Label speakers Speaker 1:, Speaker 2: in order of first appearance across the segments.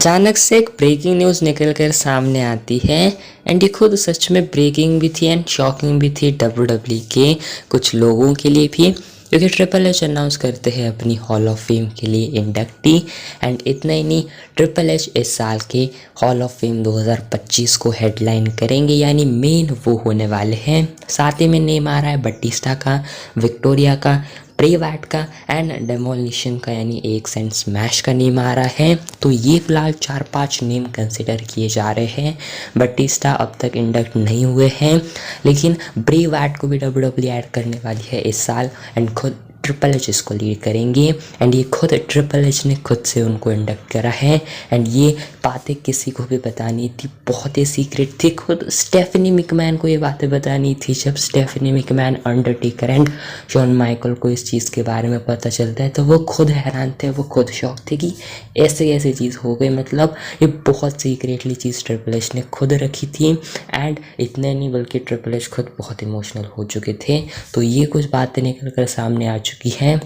Speaker 1: अचानक से एक ब्रेकिंग न्यूज़ निकल कर सामने आती है एंड ये खुद सच में ब्रेकिंग भी थी एंड शॉकिंग भी थी डब्ल्यूडब्ल्यू के कुछ लोगों के लिए भी, क्योंकि ट्रिपल एच अनाउंस करते हैं अपनी हॉल ऑफ फेम के लिए इंडक्टी। एंड इतना ही नहीं, ट्रिपल एच इस साल के हॉल ऑफ फेम 2025 को हेडलाइन करेंगे, यानी मेन वो होने वाले हैं। साथ ही में नेम आ रहा है बटिस्टा का, विक्टोरिया का, प्रे वैट का एंड डेमोलिशन का, यानी एक एंड स्मैश का नेम आ रहा है। तो ये फिलहाल 4-5 नेम कंसिडर किए जा रहे हैं। बटिस्टा अब तक इंडक्ट नहीं हुए हैं, लेकिन ब्रे वैट को भी डब्ल्यूडब्ल्यू ऐड करने वाली है इस साल एंड खुद ट्रिपल एच इसको लीड करेंगे। एंड ये खुद ट्रिपल एच ने खुद से उनको इंडक्ट करा है एंड ये बातें किसी को भी बतानी थी, बहुत ही सीक्रेट थी। खुद स्टेफनी मैकमैन को ये बातें बतानी थी। जब Stephanie McMahon, Undertaker and Shawn Michael को इस चीज़ के बारे में पता चलता है तो वो खुद हैरान थे, वो खुद शॉक थे कि ऐसे ऐसे चीज़ हो गई। मतलब ये बहुत सीक्रेटली चीज़ ट्रिपल एच ने खुद रखी थी एंड इतने नहीं बल्कि ट्रिपल एच खुद बहुत इमोशनल हो चुके थे। तो ये कुछ बातें निकल कर सामने आ चुकी हैं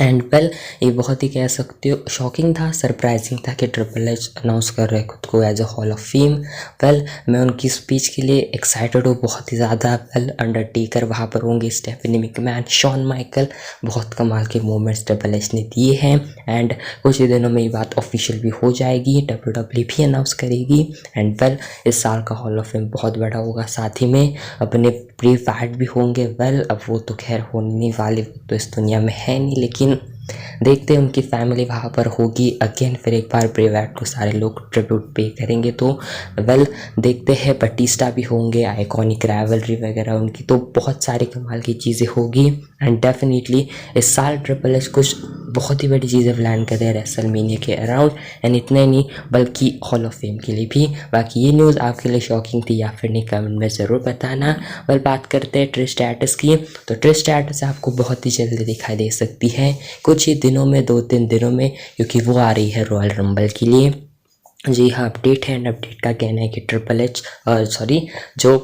Speaker 1: एंड वेल ये बहुत ही कह सकते हो शॉकिंग था, सरप्राइजिंग था कि ट्रिपल एच अनाउंस कर रहे खुद को as a hall of fame. Well मैं उनकी स्पीच के लिए एक्साइटेड हूँ बहुत ही ज़्यादा। वेल अंडरटेकर वहाँ पर होंगे, स्टेफनी मैकमैन, शॉन माइकल, बहुत कमाल के मोमेंट्स ट्रिपल एच ने दिए हैं एंड कुछ ही दिनों में ये बात ऑफिशियल भी हो जाएगी, डब्ल्यूडब्ल्यू भी अनाउंस करेगी। एंड वेल इस साल का हॉल ऑफ फेम बहुत बड़ा होगा, साथ ही में अपने प्री फैट भी होंगे। वेल अब वो तो खैर होने वाले तो इस दुनिया में है नहीं, लेकिन देखते हैं उनकी फैमिली वहाँ पर होगी अगेन। फिर एक बार प्रे वैट को सारे लोग ट्रिब्यूट पे करेंगे तो वेल देखते हैं। बटिस्टा भी होंगे, आइकॉनिक राइवलरी वगैरह उनकी, तो बहुत सारी कमाल की चीज़ें होगी एंड डेफिनेटली इस साल ट्रिपल एच कुछ बहुत ही बड़ी चीज़ें प्लान कर रहे हैं रेसलमेनिया के अराउंड एंड इतना ही नहीं बल्कि हॉल ऑफ फेम के लिए भी। बाकी ये न्यूज़ आपके लिए शॉकिंग थी या फिर नहीं, कमेंट में ज़रूर बताना। वेल बात करते हैं ट्रिश स्ट्रैटस की, तो ट्रिश स्ट्रैटस आपको बहुत ही जल्दी दिखाई दे सकती है कुछ ही दिनों में, 2-3 दिनों में, क्योंकि वो आ रही है रॉयल रंबल के लिए। जी हाँ, अपडेट है एंड अपडेट का कहना है कि ट्रिपल एच जो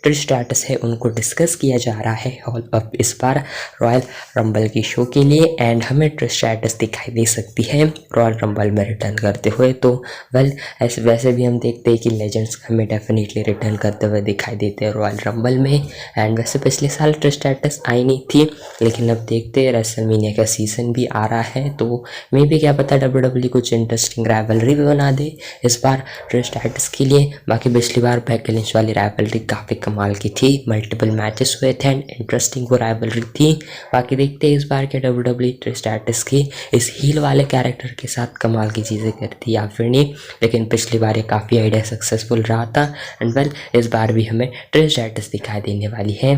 Speaker 1: ट्रिश स्ट्रैटस है उनको डिस्कस किया जा रहा है हॉल ऑफ इस बार रॉयल रंबल की शो के लिए एंड हमें ट्रिश स्ट्रैटस दिखाई दे सकती है रॉयल रंबल में रिटर्न करते हुए। तो वेल ऐसे वैसे भी हम देखते हैं कि लेजेंड्स हमें डेफिनेटली रिटर्न करते हुए दिखाई देते हैं रॉयल रंबल में। एंड वैसे पिछले साल ट्रिश स्ट्रैटस आई नहीं थी, लेकिन अब देखते हैं रेसलमेनिया का सीज़न भी आ रहा है तो मे भी क्या पता डब्ल्यूडब्ल्यू कुछ इंटरेस्टिंग राइवलरी भी बना दे इस बार ट्रिश स्ट्रैटस के लिए। बाकी पिछली बार बेकी लिंच वाली राइवलरी काफ़ी कमाल की थी, मल्टीपल मैचेस हुए थे एंड इंटरेस्टिंग वो राइवलरी थी। बाकी देखते हैं इस बार के डब्ल्यूडब्ल्यू ट्रिश स्ट्रैटस की इस हील वाले कैरेक्टर के साथ कमाल की चीज़ें करती या फिर नहीं, लेकिन पिछली बार ये काफ़ी आइडिया सक्सेसफुल रहा था एंड वेल इस बार भी हमें ट्रिश स्ट्रैटस दिखाई देने वाली है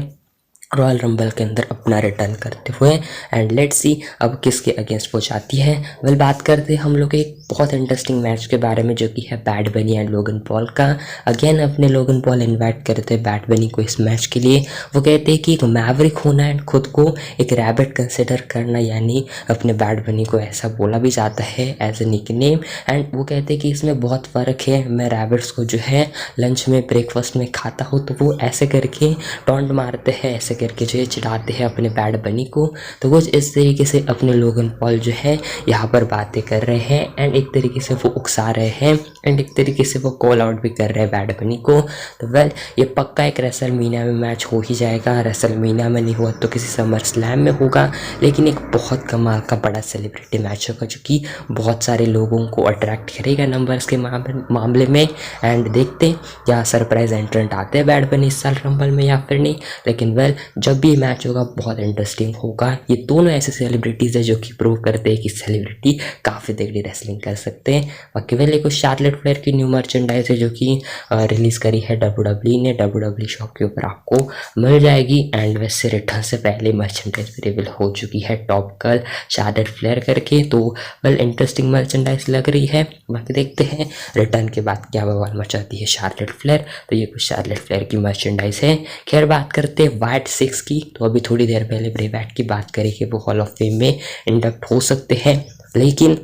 Speaker 1: रॉयल रंबल के अंदर अपना रिटर्न करते हुए। एंड लेट्स सी अब किसके अगेंस्ट वो जाती है। वेल बात करते हैं हम लोग एक बहुत इंटरेस्टिंग मैच के बारे में जो कि है बैड बनी एंड लोगन पॉल का। अगेन अपने लोगन पॉल इनवाइट करते हैं बैड बनी को इस मैच के लिए। वो कहते हैं कि एक मैवरिक होना एंड खुद को एक रैबिट कंसिडर करना, यानी अपने बैड बनी को ऐसा बोला भी जाता है एज ए निकनेम। एंड वो कहते हैं कि इसमें बहुत फ़र्क है, मैं रैबिट्स को जो है लंच में, ब्रेकफास्ट में खाता हूँ, तो वो ऐसे करके टॉन्ट मारते हैं, ऐसे करके जो है चिढ़ाते हैं अपने बैड बनी को। तो कुछ इस तरीके से अपने लोगन पॉल जो है यहाँ पर बातें कर रहे हैं एंड एक तरीके से वो उकसा रहे हैं एंड एक तरीके से वो कॉल आउट भी कर रहे हैं बैड बनी को। तो वेल ये पक्का एक रेसलमेनिया में मैच हो ही जाएगा। रेसलमेनिया में नहीं हुआ तो किसी समर स्लैम में होगा, लेकिन एक बहुत कमाल का बड़ा सेलिब्रिटी मैच होगा जो कि बहुत सारे लोगों को अट्रैक्ट करेगा नंबर्स के मामले में। एंड देखते हैं क्या सरप्राइज एंट्रेंट आते हैं बैड बनी इस साल रंबल में या फिर नहीं, लेकिन वेल जब भी मैच होगा बहुत इंटरेस्टिंग होगा। ये दोनों ऐसे सेलिब्रिटीज़ है जो कि प्रूव करते हैं कि सेलिब्रिटी काफ़ी तगड़ी रेसलिंग कर सकते हैं। बाकी वेल एक शार्लेट फ्लेयर की न्यू मर्चेंडाइज है जो कि रिलीज़ करी है डब्ल्यूडब्ल्यू ने, डब्ल्यूडब्ल्यू शॉप के ऊपर आपको मिल जाएगी। एंड वैसे रिटर्न से पहले मर्चेंडाइज रिवील हो चुकी है टॉप गर्ल शार्लेट फ्लेयर करके, तो वेल इंटरेस्टिंग मर्चेंडाइज लग रही है। बाकी देखते हैं रिटर्न के बाद क्या बवाल मचाती है शार्लेट फ्लेयर। तो ये कुछ शार्लेट फ्लेयर की मर्चेंडाइज है। खैर बात करते हैं वाइट 6 की, तो अभी थोड़ी देर पहले ब्रे वैट की बात करी कि वो हॉल ऑफ फेम में इंडक्ट हो सकते हैं, लेकिन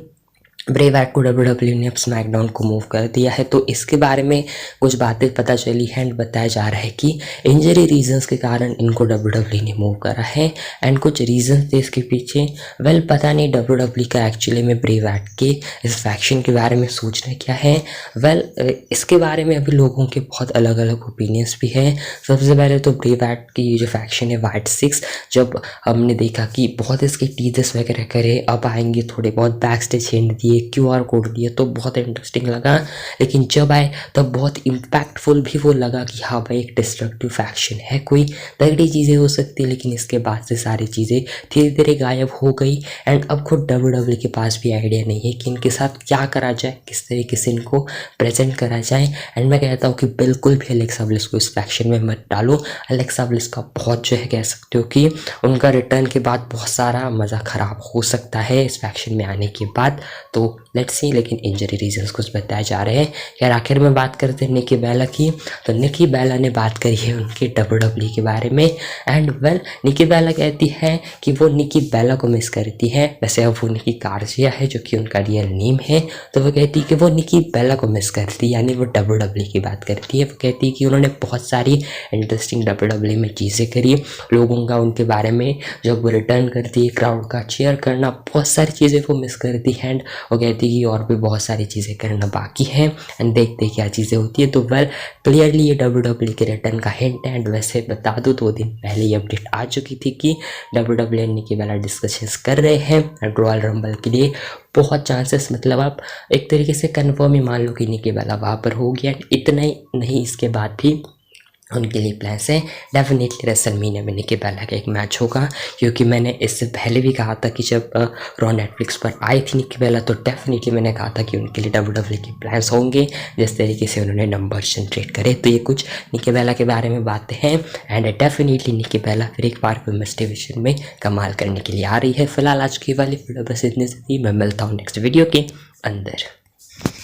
Speaker 1: ब्रे वाइट को डब्ल्यू ने अब स्मैकडाउन को मूव कर दिया है। तो इसके बारे में कुछ बातें पता चली है एंड बताया जा रहा है कि इंजरी रीजंस के कारण इनको डब्ल्यू ने मूव करा है एंड कुछ रीजंस थे इसके पीछे। वेल पता नहीं डब्ल्यू का एक्चुअली में ब्रे वाइट के इस फैक्शन के बारे में सोचना क्या है। वेल इसके बारे में अभी लोगों के बहुत अलग अलग ओपिनियंस भी है। सबसे पहले तो ब्रे वाइट की जो फैक्शन है वाइट सिक्स, जब हमने देखा कि बहुत इसके टीजर्स वगैरह करे, अब आएंगे थोड़े बहुत बैक स्टेज हिंट दिए, QR कोड दिए तो बहुत इंटरेस्टिंग लगा। लेकिन जब आए तब बहुत इम्पैक्टफुल भी वो लगा कि हाँ भाई एक डिस्ट्रक्टिव फैक्शन है, कोई तगड़ी चीज़ें हो सकती है। लेकिन इसके बाद से सारी चीज़ें धीरे धीरे गायब हो गई एंड अब खुद डब्ल्यू के पास भी आइडिया नहीं है कि इनके साथ क्या करा जाए, किस तरीके से इनको प्रेजेंट करा जाए। एंड मैं कहता हूँ कि बिल्कुल भी अलेक्सा ब्लिस को इस फैक्शन में मत डालो। अलेक्सा ब्लिस का बहुत जो है कह सकते हो कि उनका रिटर्न के बाद बहुत सारा मज़ा ख़राब हो सकता है इस फैक्शन में आने के बाद। तो लेट्स सी। लेकिन इंजरी रीजंस कुछ बताए जा रहे हैं। यार आखिर में बात करते हैं निकी बेला की, तो निकी बेला ने बात करी है उनके डब्ल्यू के बारे में एंड वेल निकी बेला कहती है कि वो निकी बेला को मिस करती है। वैसे अब वो निकी गार्जिया है जो कि उनका रियल नेम है। तो वो कहती है कि वो निकी बेला को मिस करती है, यानी वो डब्ल्यू की बात करती है। वो कहती है कि उन्होंने बहुत सारी इंटरेस्टिंग डब्ल्यू में चीज़ें करी, लोगों का उनके बारे में जब वो रिटर्न करती है, क्राउड का चीयर करना, बहुत सारी चीज़ें वो मिस करती है एंड वो कहती है कि और भी बहुत सारी चीज़ें करना बाकी है एंड देखते हैं क्या चीज़ें होती है। तो वेल क्लियरली ये डब्ल्यू के रिटर्न का हिंट है। एंड वैसे बता दूँ 2 दिन पहले ये अपडेट आ चुकी थी कि W and Nikki Bella discussions कर रहे हैं रॉयल रंबल के लिए। बहुत चांसेस, मतलब आप एक तरीके से कन्फर्म ही मान लो कि निकी बेला वहाँ पर होगी। एंड इतना ही नहीं, इसके बाद भी उनके लिए प्लान्स हैं। डेफिनेटली रेसलमेनिया में निकी बेला का एक मैच होगा, क्योंकि मैंने इससे पहले भी कहा था कि जब रॉ नेटफ्लिक्स पर आई थी निकी बेला तो डेफिनेटली मैंने कहा था कि उनके लिए डब्ल्यू के प्लान्स होंगे, जिस तरीके से उन्होंने नंबर जनरेट करे। तो ये कुछ निकी बेला के बारे में बातें हैं एंड डेफिनेटली निकी बेला फिर एक बार वुमेन्स डिवीजन में कमाल करने के लिए आ रही है। फिलहाल आज की वाली वीडियो बस इतनी सी थी। मैं मिलता हूँ नेक्स्ट वीडियो के अंदर।